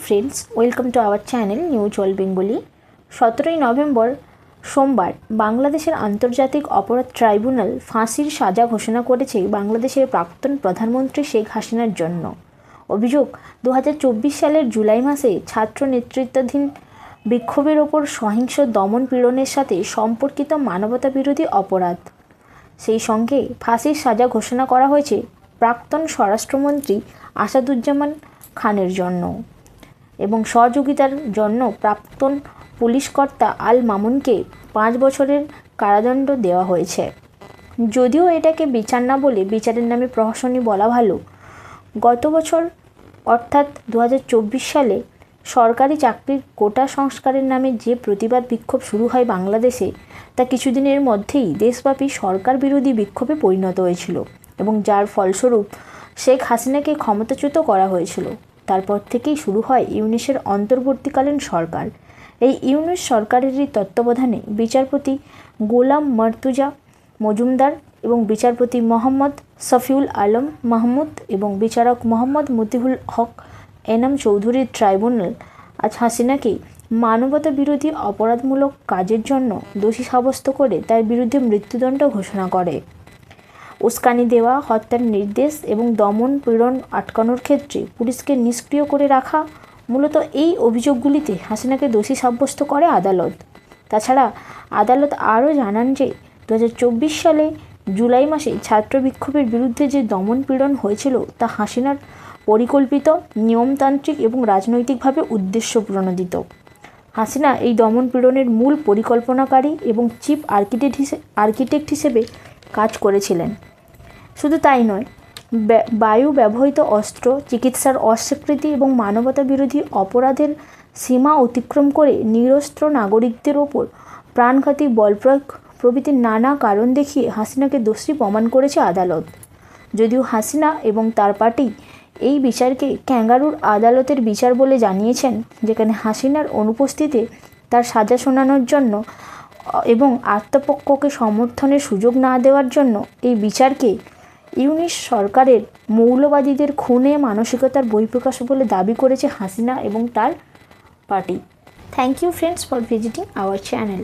Friends, welcome to our channel news all Bengali. 17ই নভেম্বর সোমবার বাংলাদেশের আন্তর্জাতিক অপরাধ ট্রাইব্যুনাল ফাঁসির সাজা ঘোষণা করেছে বাংলাদেশের প্রাক্তন প্রধানমন্ত্রী শেখ হাসিনার জন্য। অভিযোগ, 2024 সালের জুলাই মাসে ছাত্র নেতৃত্বাধীন বিক্ষোভের ওপর সহিংস দমন পীড়নের সাথে সম্পর্কিত মানবতাবিরোধী অপরাধ। সেই সঙ্গে ফাঁসির সাজা ঘোষণা করা হয়েছে প্রাক্তন স্বরাষ্ট্রমন্ত্রী আসাদুজ্জামান খানের জন্য এবং সহযোগিতার জন্য প্রাক্তন পুলিশ কর্তা আল মামুনকে 5 বছরের কারাদণ্ড দেওয়া হয়েছে। যদিও এটাকে বিচার না বলে বিচারের নামে প্রহসনী বলা ভালো। গত বছর অর্থাৎ 2024 সালে সরকারি চাকরির কোটা সংস্কারের নামে যে প্রতিবাদ বিক্ষোভ শুরু হয় বাংলাদেশে, তা কিছুদিনের মধ্যেই দেশব্যাপী সরকার বিরোধী বিক্ষোভে পরিণত হয়েছিল এবং যার ফলস্বরূপ শেখ হাসিনাকে ক্ষমতাচ্যুত করা হয়েছিল। তারপর থেকেই শুরু হয় ইউনূসের অন্তর্বর্তীকালীন সরকার। এই ইউনূস সরকারেরই তত্ত্বাবধানে বিচারপতি গোলাম মর্তুজা মজুমদার এবং বিচারপতি মোহাম্মদ শফিউল আলম মাহমুদ এবং বিচারক মোহাম্মদ মতিউল হক এনাম চৌধুরীর ট্রাইব্যুনাল আজ হাসিনাকে মানবতা বিরোধী অপরাধমূলক কাজের জন্য দোষী সাব্যস্ত করে তার বিরুদ্ধে মৃত্যুদণ্ড ঘোষণা করে। উস্কানি দেওয়া, হত্যার নির্দেশ এবং দমন পীড়ন আটকানোর ক্ষেত্রে পুলিশকে নিষ্ক্রিয় করে রাখা, মূলত এই অভিযোগগুলিতে হাসিনাকে দোষী সাব্যস্ত করে আদালত। তাছাড়া আদালত আরও জানান যে 2024 সালে জুলাই মাসে ছাত্র বিক্ষোভের বিরুদ্ধে যে দমন পীড়ন হয়েছিল তা হাসিনার পরিকল্পিত, নিয়মতান্ত্রিক এবং রাজনৈতিকভাবে উদ্দেশ্য প্রণোদিত। হাসিনা এই দমন পীড়নের মূল পরিকল্পনাকারী এবং চিফ আর্কিটেক্ট হিসেবে কাজ করেছিলেন। শুধু তাই নয়, বায়ু ব্যবহৃত অস্ত্র, চিকিৎসার অস্বীকৃতি এবং মানবতা বিরোধী অপরাধের সীমা অতিক্রম করে নিরস্ত্র নাগরিকদের ওপর প্রাণঘাতী বলপ্রয়োগ প্রভৃতি নানা কারণ দেখিয়ে হাসিনাকে দোষী প্রমাণ করেছে আদালত। যদিও হাসিনা এবং তার পার্টি এই বিচারকে ক্যাঙ্গারুর আদালতের বিচার বলে জানিয়েছেন, যেখানে হাসিনার অনুপস্থিতিতে তার সাজা শোনানোর জন্য এবং আত্মপক্ষকে সমর্থনের সুযোগ না দেওয়ার জন্য এই বিচারকে ইউনূস সরকারের মৌলবাদীদের খুনে মানসিকতার বহিঃপ্রকাশ বলে দাবি করেছে হাসিনা এবং তার party. Thank you friends for visiting our channel.